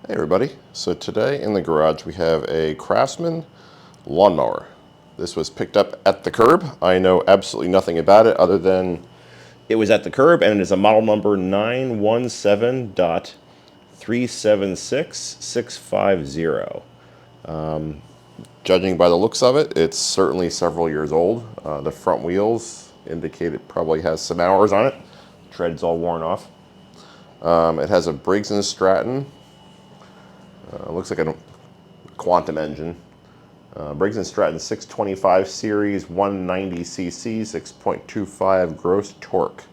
Hey everybody, so today in the garage we have a Craftsman lawnmower. This was picked up at the curb. I know absolutely nothing about it other than it was at the curb and it is a model number 917.376650. Judging by the looks of it, it's certainly several years old. The front wheels indicate it probably has some hours on it. Tread's all worn off. It has a Briggs Stratton. Looks like a quantum engine. Briggs Stratton 625 series, 190cc, 6.25 gross torque.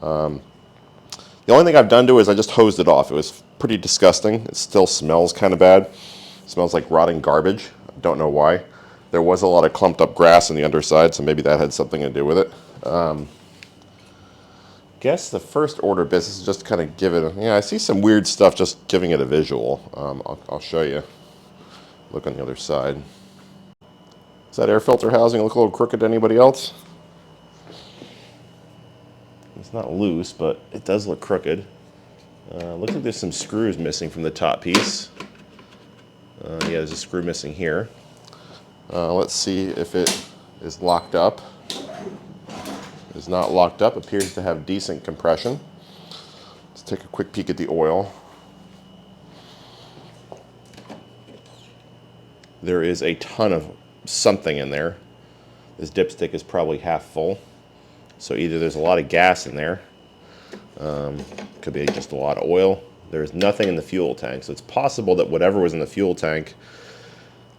The only thing I've done to it is I just hosed it off. It was pretty disgusting. It still smells kind of bad. It smells like rotting garbage. I don't know why. There was a lot of clumped up grass on the underside, so maybe that had something to do with it. Guess the first order of business is just to kind of give it I see some weird stuff just giving it a visual. I'll show you. Look on the other side. Does that air filter housing look a little crooked to anybody else? It's not loose, but it does look crooked. Looks like there's some screws missing from the top piece. Yeah, there's a screw missing here. Let's see if it is locked up. It is not locked up. Appears to have decent compression. Let's take a quick peek at the oil. There is a ton of something in there. This dipstick is probably half full. So either there's a lot of gas in there, could be just a lot of oil. There's nothing in the fuel tank. So it's possible that whatever was in the fuel tank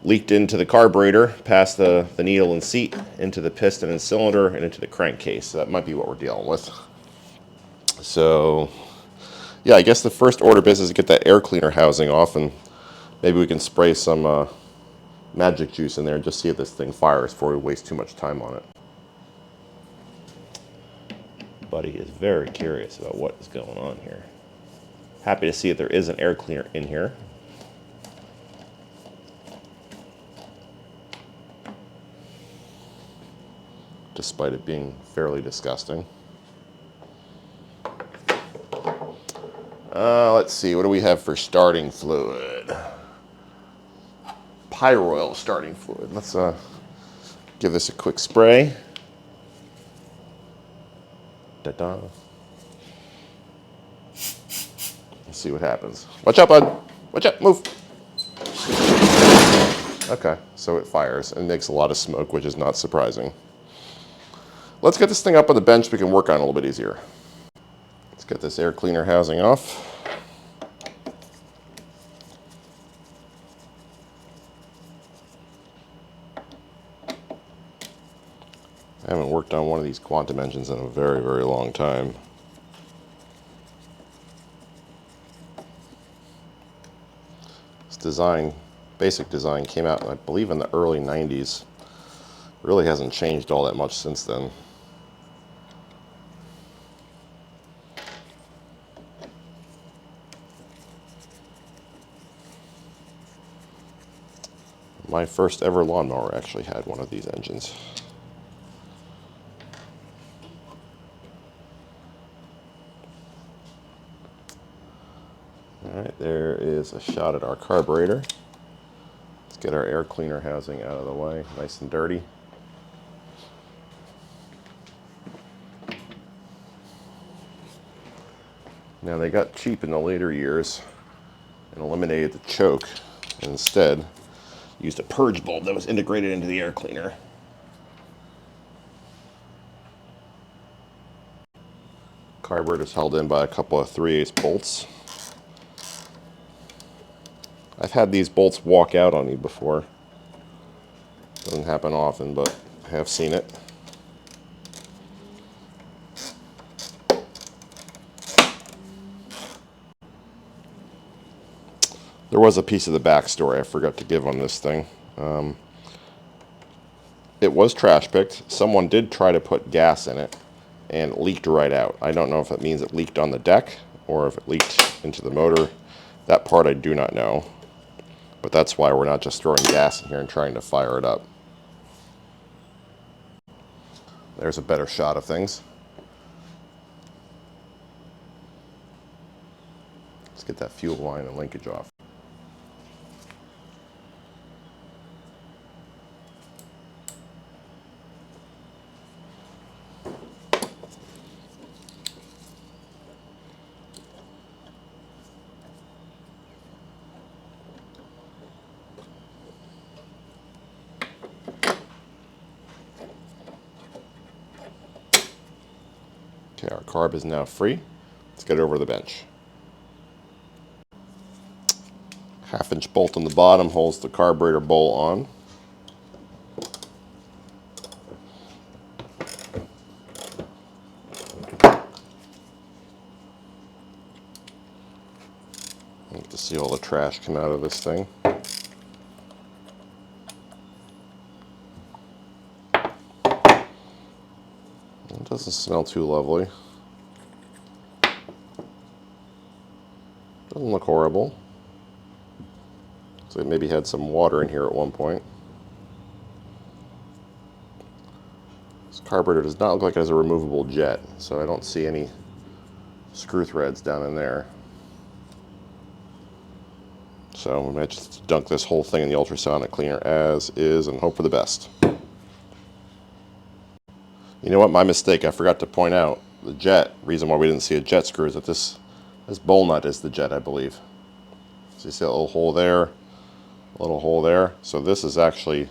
leaked into the carburetor, past the needle and seat, into the piston and cylinder, and into the crankcase. So that might be what we're dealing with. So yeah, I guess the first order of business is to get that air cleaner housing off, and maybe we can spray some magic juice in there and just see if this thing fires before we waste too much time on it. Buddy is very curious about what is going on here. Happy to see that there is an air cleaner in here. Despite it being fairly disgusting. Let's see, what do we have for starting fluid? Pyroil starting fluid. Let's give this a quick spray. Da-da. Let's see what happens. Watch out, bud. Watch out, move. Okay, so it fires and makes a lot of smoke, which is not surprising. Let's get this thing up on the bench so we can work on it a little bit easier. Let's get this air cleaner housing off. I haven't worked on one of these quantum engines in a very, very long time. This design, basic design, came out, I believe, in the early 90s. Really hasn't changed all that much since then. My first ever lawnmower actually had one of these engines. Alright, there is a shot at our carburetor. Let's get our air cleaner housing out of the way, nice and dirty. Now they got cheap in the later years and eliminated the choke, and instead used a purge bulb that was integrated into the air cleaner. Carburetor is held in by a couple of 3/8 bolts. I've had these bolts walk out on me before. Doesn't happen often, but I have seen it. There was a piece of the backstory I forgot to give on this thing. It was trash picked. Someone did try to put gas in it and it leaked right out. I don't know if that means it leaked on the deck or if it leaked into the motor. That part I do not know. But that's why we're not just throwing gas in here and trying to fire it up. There's a better shot of things. Let's get that fuel line and linkage off. Okay, our carb is now free. Let's get it over the bench. 1/2-inch bolt on the bottom holds the carburetor bowl on. I have to see all the trash come out of this thing. It doesn't smell too lovely. Doesn't look horrible. So it maybe had some water in here at one point. This carburetor does not look like it has a removable jet, so I don't see any screw threads down in there. So we might just dunk this whole thing in the ultrasonic cleaner as is and hope for the best. You know what? My mistake. I forgot to point out the jet. Reason why we didn't see a jet screw is that this bowl nut is the jet, I believe. So you see a little hole there, a little hole there. So this is actually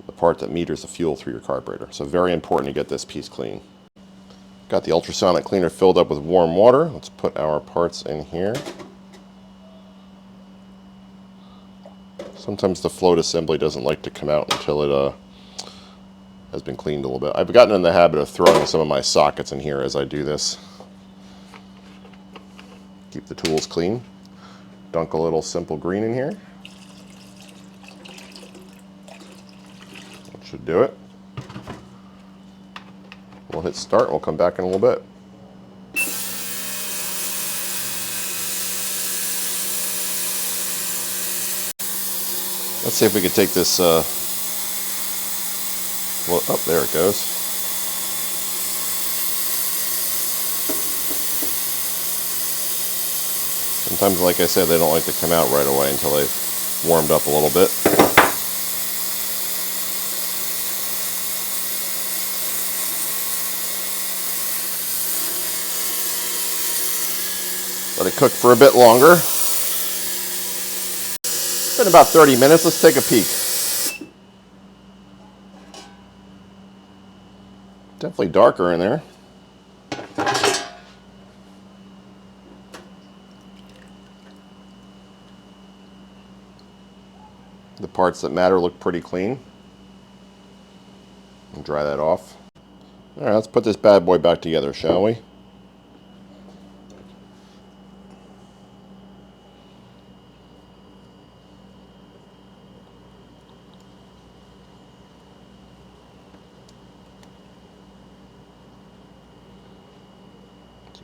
the part that meters the fuel through your carburetor. So very important to get this piece clean. Got the ultrasonic cleaner filled up with warm water. Let's put our parts in here. Sometimes the float assembly doesn't like to come out until it has been cleaned a little bit. I've gotten in the habit of throwing some of my sockets in here as I do this. Keep the tools clean. Dunk a little simple green in here. That should do it. We'll hit start and we'll come back in a little bit. Let's see if we can take this, well, oh, there it goes. Sometimes, like I said, they don't like to come out right away until they've warmed up a little bit. Let it cook for a bit longer. It's been about 30 minutes. Let's take a peek. Definitely darker in there. The parts that matter look pretty clean. And dry that off. All right, let's put this bad boy back together, shall we?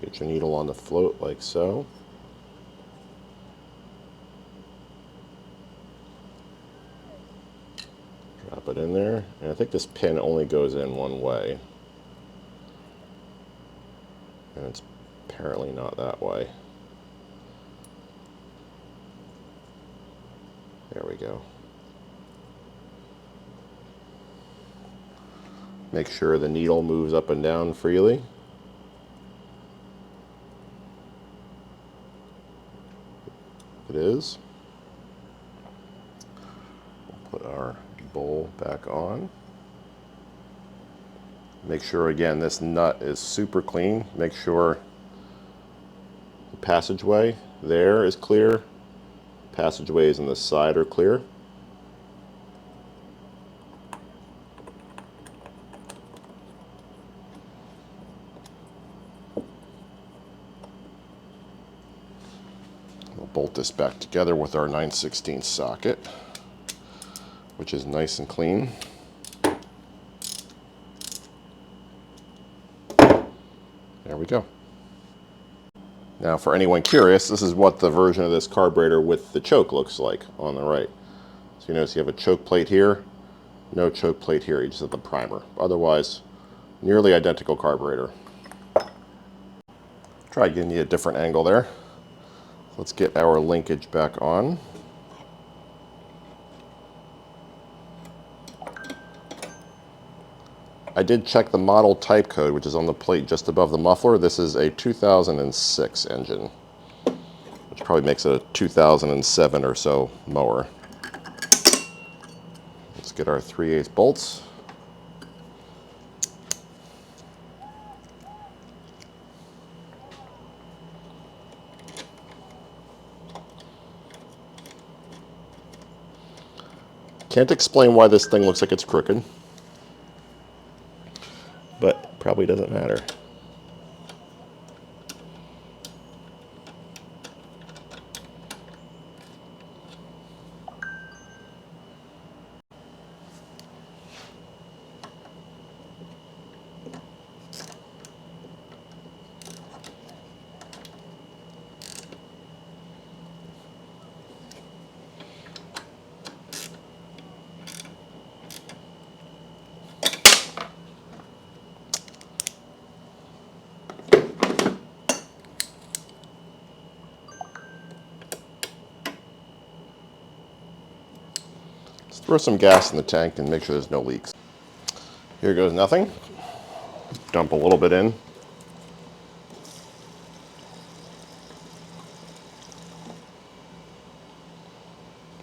Get your needle on the float like so. Drop it in there. And I think this pin only goes in one way. And it's apparently not that way. There we go. Make sure the needle moves up and down freely. It is. We'll put our bowl back on. Make sure, again, this nut is super clean. Make sure the passageway there is clear. Passageways on the side are clear. We'll bolt this back together with our 9/16 socket, which is nice and clean. There we go. Now, for anyone curious, this is what the version of this carburetor with the choke looks like on the right. So you notice you have a choke plate here, no choke plate here, you just have the primer. Otherwise, nearly identical carburetor. Try giving you a different angle there. Let's get our linkage back on. I did check the model type code, which is on the plate just above the muffler. This is a 2006 engine, which probably makes it a 2007 or so mower. Let's get our 3/8 bolts. Can't explain why this thing looks like it's crooked, but probably doesn't matter. Throw some gas in the tank and make sure there's no leaks. Here goes nothing. Dump a little bit in.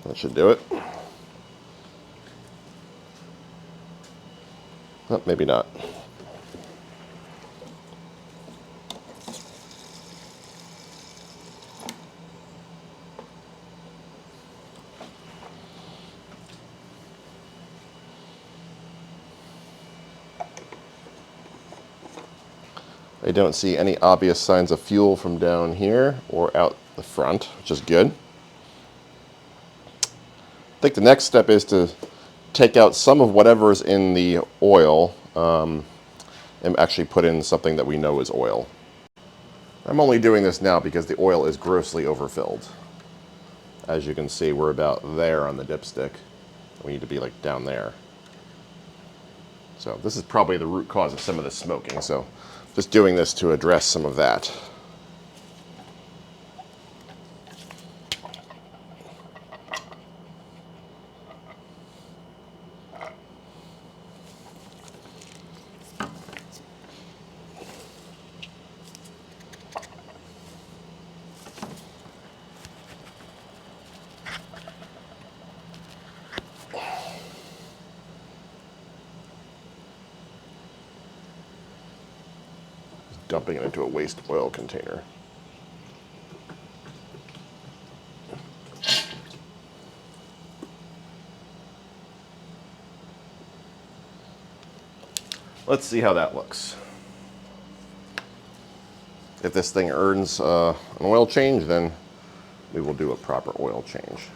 That should do it. Oh, maybe not. I don't see any obvious signs of fuel from down here or out the front, which is good. I think the next step is to take out some of whatever's in the oil and actually put in something that we know is oil. I'm only doing this now because the oil is grossly overfilled. As you can see, we're about there on the dipstick. We need to be like down there. So this is probably the root cause of some of the smoking. So just doing this to address some of that. Dumping it into a waste oil container. Let's see how that looks. If this thing earns an oil change, then we will do a proper oil change.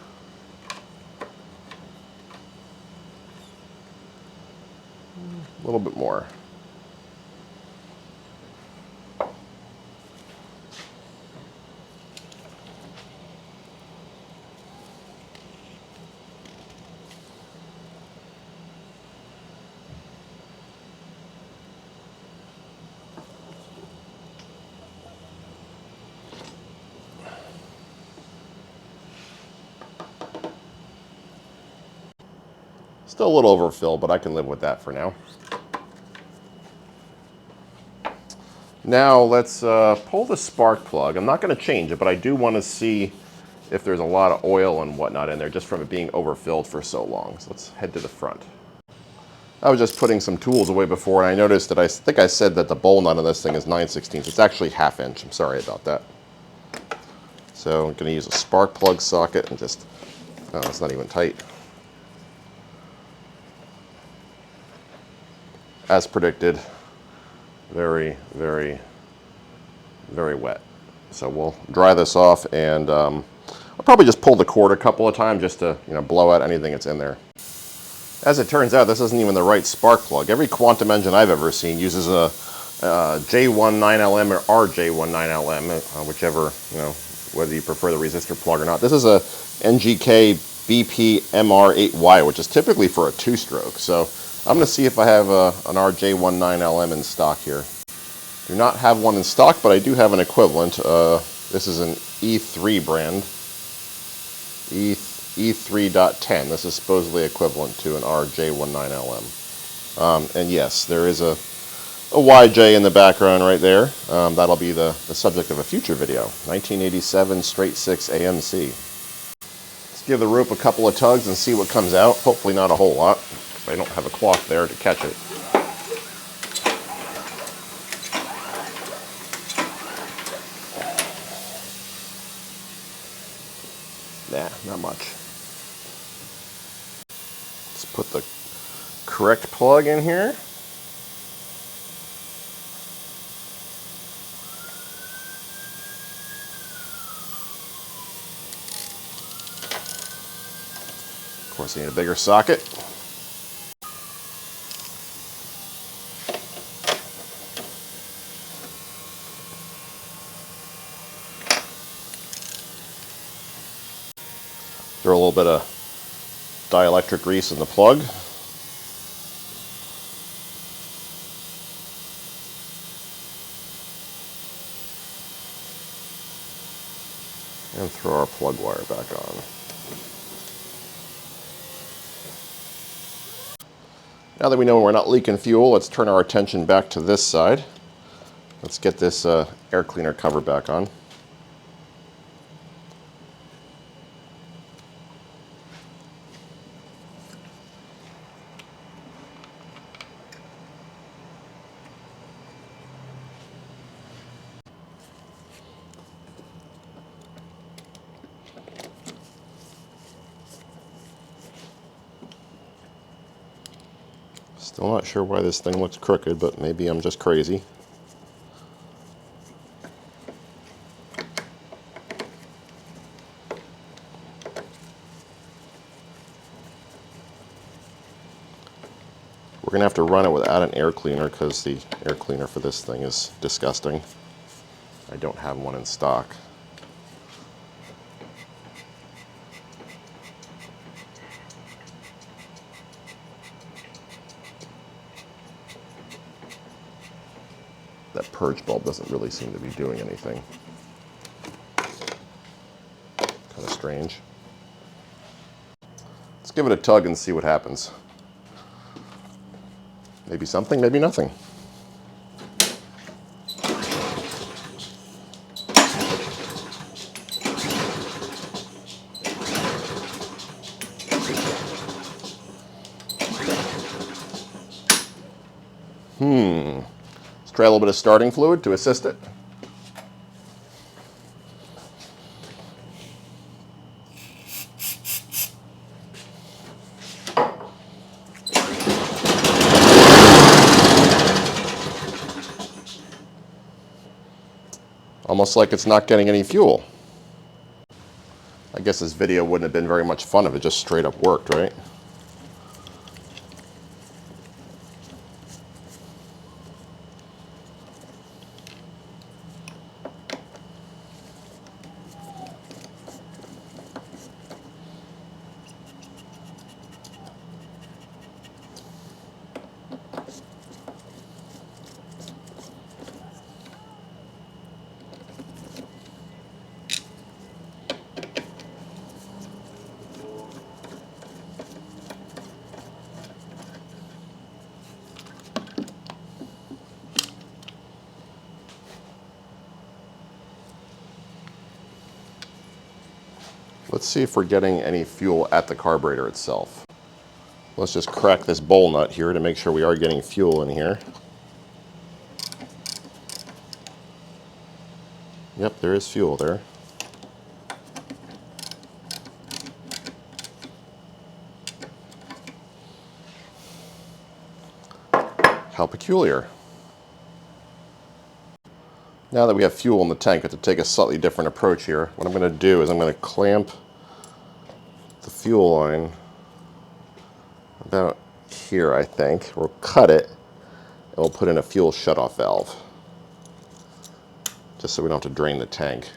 A little bit more. Still a little overfilled, but I can live with that for now. Now let's pull the spark plug. I'm not going to change it, but I do want to see if there's a lot of oil and whatnot in there just from it being overfilled for so long. So let's head to the front. I was just putting some tools away before, and I noticed that I think I said that the bowl nut on this thing is 9/16. It's actually 1/2 inch. I'm sorry about that. So I'm going to use a spark plug socket and just, oh, it's not even tight. As predicted, very, very, very wet. So we'll dry this off, and I'll probably just pull the cord a couple of times just to, blow out anything that's in there. As it turns out, this isn't even the right spark plug. Every Quantum engine I've ever seen uses a J19LM or RJ19LM, whichever, whether you prefer the resistor plug or not. This is a NGK BP MR8Y, which is typically for a 2-stroke. So I'm going to see if I have an RJ19LM in stock here. Do not have one in stock, but I do have an equivalent. This is an E3 brand. E3.10. This is supposedly equivalent to an RJ19LM. And yes, there is a YJ in the background right there. That'll be the subject of a future video. 1987 straight 6 AMC. Let's give the rope a couple of tugs and see what comes out. Hopefully not a whole lot, because I don't have a cloth there to catch it. Nah, not much. Let's put the correct plug in here. Of course, I need a bigger socket. Throw a little bit of dielectric grease in the plug. And throw our plug wire back on. Now that we know we're not leaking fuel, let's turn our attention back to this side. Let's get this air cleaner cover back on. Still not sure why this thing looks crooked, but maybe I'm just crazy. We're going to have to run it without an air cleaner because the air cleaner for this thing is disgusting. I don't have one in stock. That purge bulb doesn't really seem to be doing anything. Kind of strange. Let's give it a tug and see what happens. Maybe something, maybe nothing. Let's try a little bit of starting fluid to assist it. Almost like it's not getting any fuel. I guess this video wouldn't have been very much fun if it just straight up worked, right? Let's see if we're getting any fuel at the carburetor itself. Let's just crack this bowl nut here to make sure we are getting fuel in here. Yep, there is fuel there. How peculiar. Now that we have fuel in the tank, I have to take a slightly different approach here. What I'm going to do is I'm going to clamp the fuel line about here, I think. We'll cut it, and we'll put in a fuel shutoff valve, just so we don't have to drain the tank.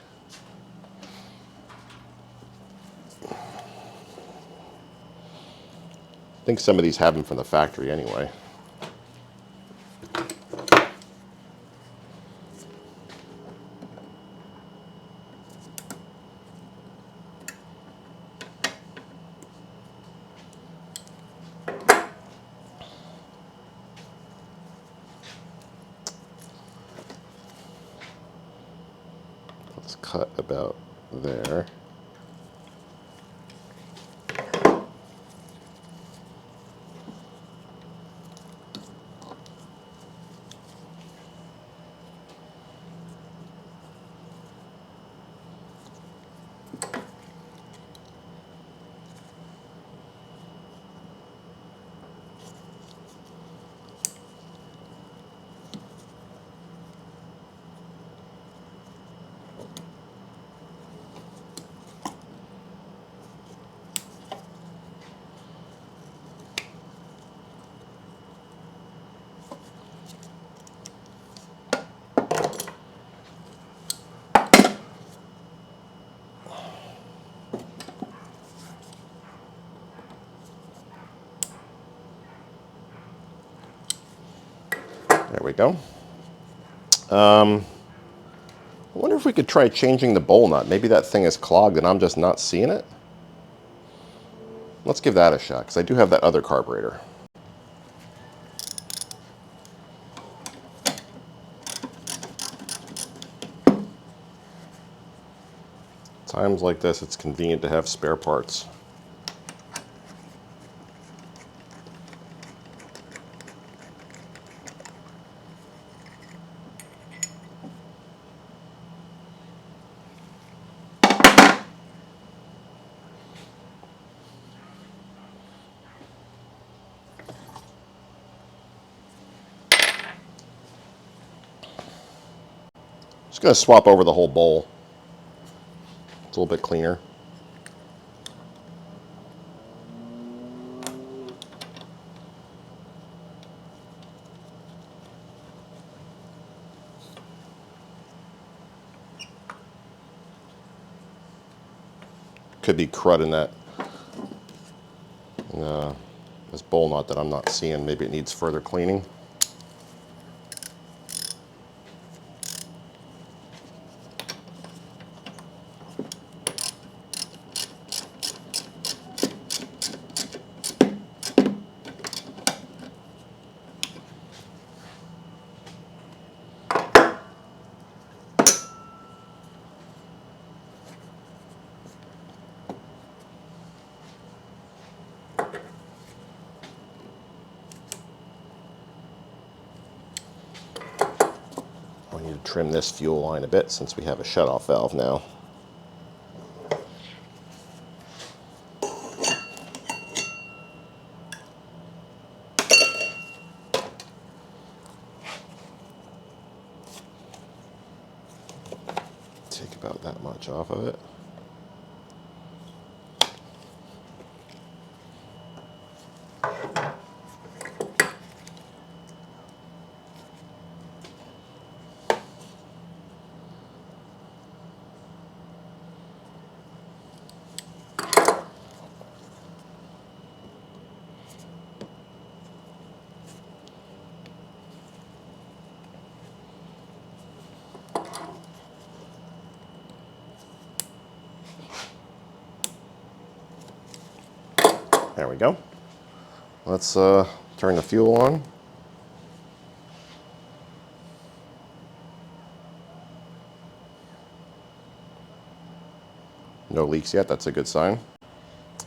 I think some of these have them from the factory anyway. cut about there. There we go. I wonder if we could try changing the bowl nut. Maybe that thing is clogged and I'm just not seeing it. Let's give that a shot, because I do have that other carburetor. Times like this, it's convenient to have spare parts. Just going to swap over the whole bowl. It's a little bit cleaner. Could be crud in that this bowl nut that I'm not seeing. Maybe it needs further cleaning. I need to trim this fuel line a bit since we have a shutoff valve now. Take about that much off of it. There we go. Let's turn the fuel on. No leaks yet, that's a good sign.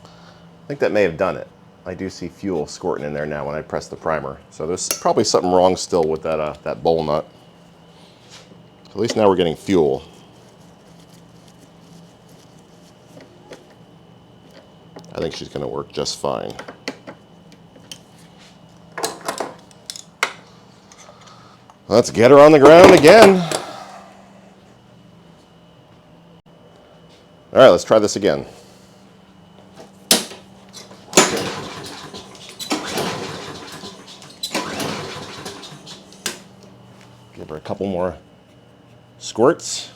I think that may have done it. I do see fuel squirting in there now when I press the primer. So there's probably something wrong still with that bowl nut. So at least now we're getting fuel. I think she's going to work just fine. Let's get her on the ground again. All right, let's try this again. Give her a couple more squirts.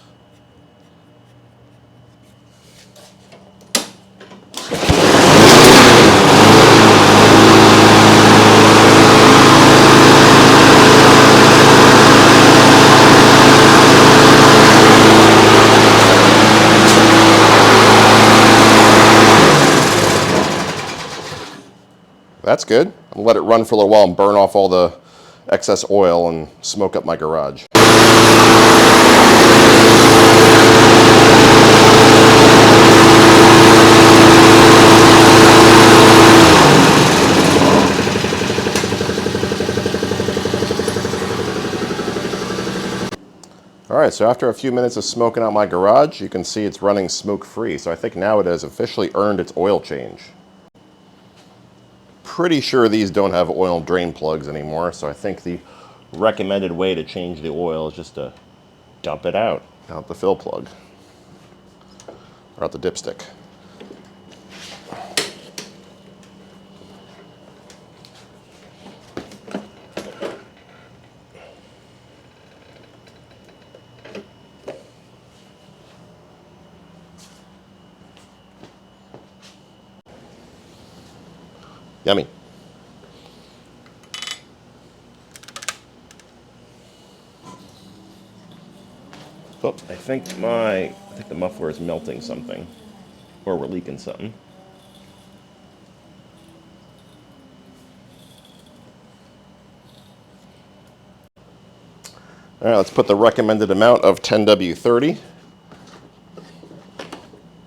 That's good. I'll let it run for a little while and burn off all the excess oil and smoke up my garage. right, so after a few minutes of smoking out my garage, you can see it's running smoke-free. So I think now it has officially earned its oil change. Pretty sure these don't have oil drain plugs anymore, so I think the recommended way to change the oil is just to dump it out the fill plug, or out the dipstick. Yummy. Oh, I think the muffler is melting something, or we're leaking something. All right, let's put the recommended amount of 10W30.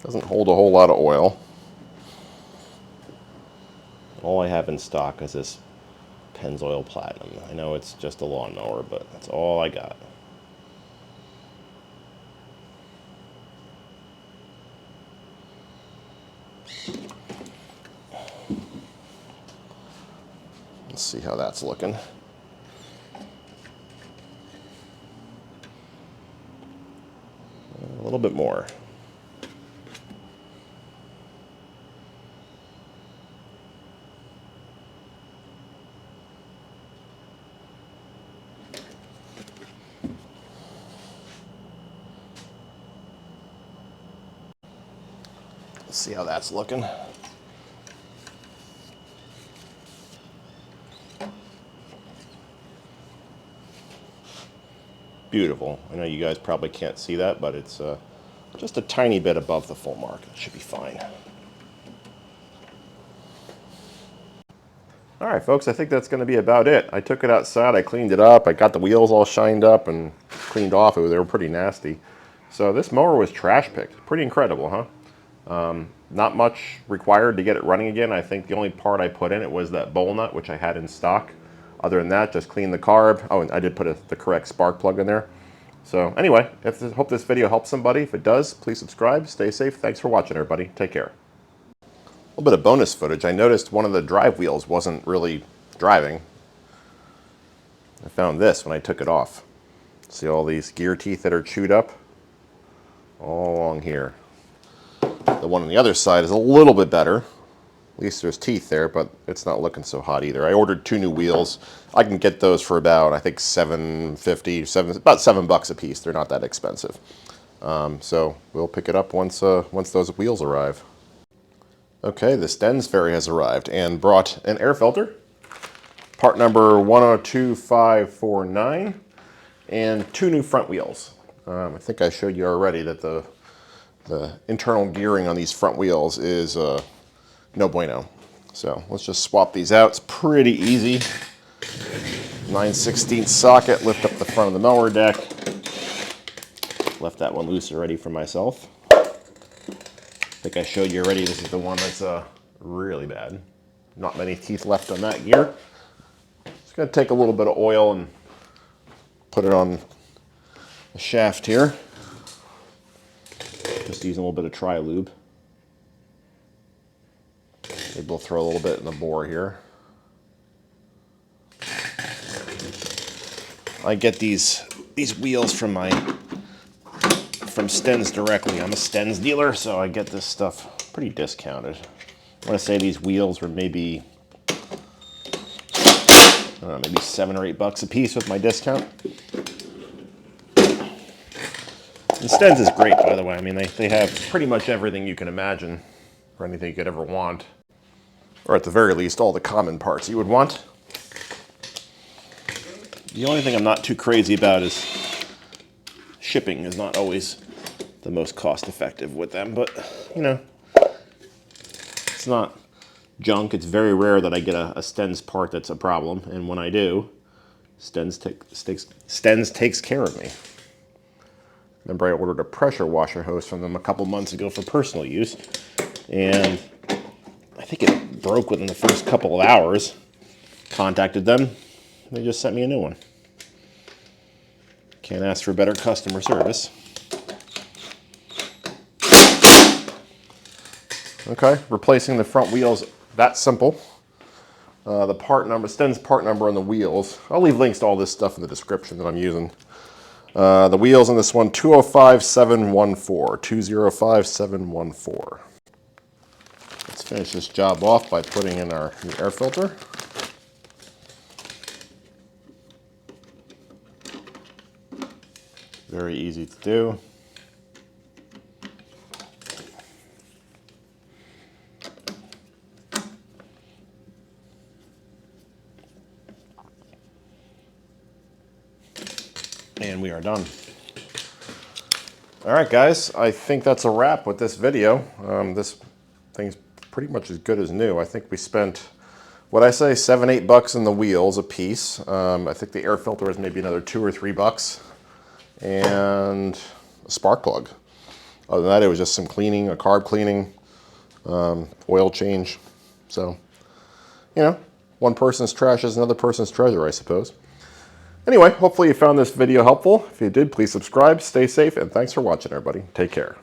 Doesn't hold a whole lot of oil. All I have in stock is this Pennzoil Platinum. I know it's just a lawnmower, but that's all I got. Let's see how that's looking. A little bit more. Let's see how that's looking. Beautiful. I know you guys probably can't see that, but it's just a tiny bit above the full mark. It should be fine. All right, folks, I think that's going to be about it. I took it outside, I cleaned it up, I got the wheels all shined up and cleaned off. They were pretty nasty. So this mower was trash picked. Pretty incredible, huh? Not much required to get it running again. I think the only part I put in it was that bowl nut, which I had in stock. Other than that, just clean the carb. Oh, and I did put the correct spark plug in there. So anyway, hope this video helps somebody. If it does, please subscribe. Stay safe. Thanks for watching, everybody. Take care. A little bit of bonus footage. I noticed one of the drive wheels wasn't really driving. I found this when I took it off. See all these gear teeth that are chewed up? All along here. The one on the other side is a little bit better. At least there's teeth there, but it's not looking so hot either. I ordered 2 new wheels. I can get those for about, I think, $7.50, about $7 a piece. They're not that expensive. So we'll pick it up once those wheels arrive. Okay, the Stens ferry has arrived and brought an air filter, part number 102549, and 2 new front wheels. I think I showed you already that the internal gearing on these front wheels is no bueno. So let's just swap these out. It's pretty easy. 9/16 socket, lift up the front of the mower deck. Left that one loose already for myself. I think I showed you already. This is the one that's really bad. Not many teeth left on that gear. Just gonna take a little bit of oil and put it on the shaft here. Just using a little bit of tri-lube. Maybe we'll throw a little bit in the bore here. I get these wheels from Stens directly. I'm a Stens dealer, so I get this stuff pretty discounted. I want to say these wheels were maybe, I don't know, maybe $7 or $8 a piece with my discount. And Stens is great, by the way. I mean, they have pretty much everything you can imagine, or anything you could ever want. Or at the very least, all the common parts you would want. The only thing I'm not too crazy about is shipping is not always the most cost effective with them, but you know, it's not junk. It's very rare that I get a Stens part that's a problem, and when I do, Stens takes care of me. Remember, I ordered a pressure washer hose from them a couple months ago for personal use, and I think it broke within the first couple of hours. Contacted them, they just sent me a new one. Can't ask for better customer service. Okay, replacing the front wheels, that simple. The part number, Sten's part number on the wheels. I'll leave links to all this stuff in the description that I'm using. The wheels on this one, 205714. 205714. Let's finish this job off by putting in our new air filter. Very easy to do. And we are done. All right, guys, I think that's a wrap with this video. This thing's pretty much as good as new. I think we spent, what I say, $7, $8 in the wheels a piece. I think the air filter is maybe another $2 or $3, and a spark plug. Other than that, it was just some cleaning, a carb cleaning, oil change. So, you know, one person's trash is another person's treasure, I suppose. Anyway, hopefully you found this video helpful. If you did, please subscribe, stay safe, and thanks for watching, everybody. Take care.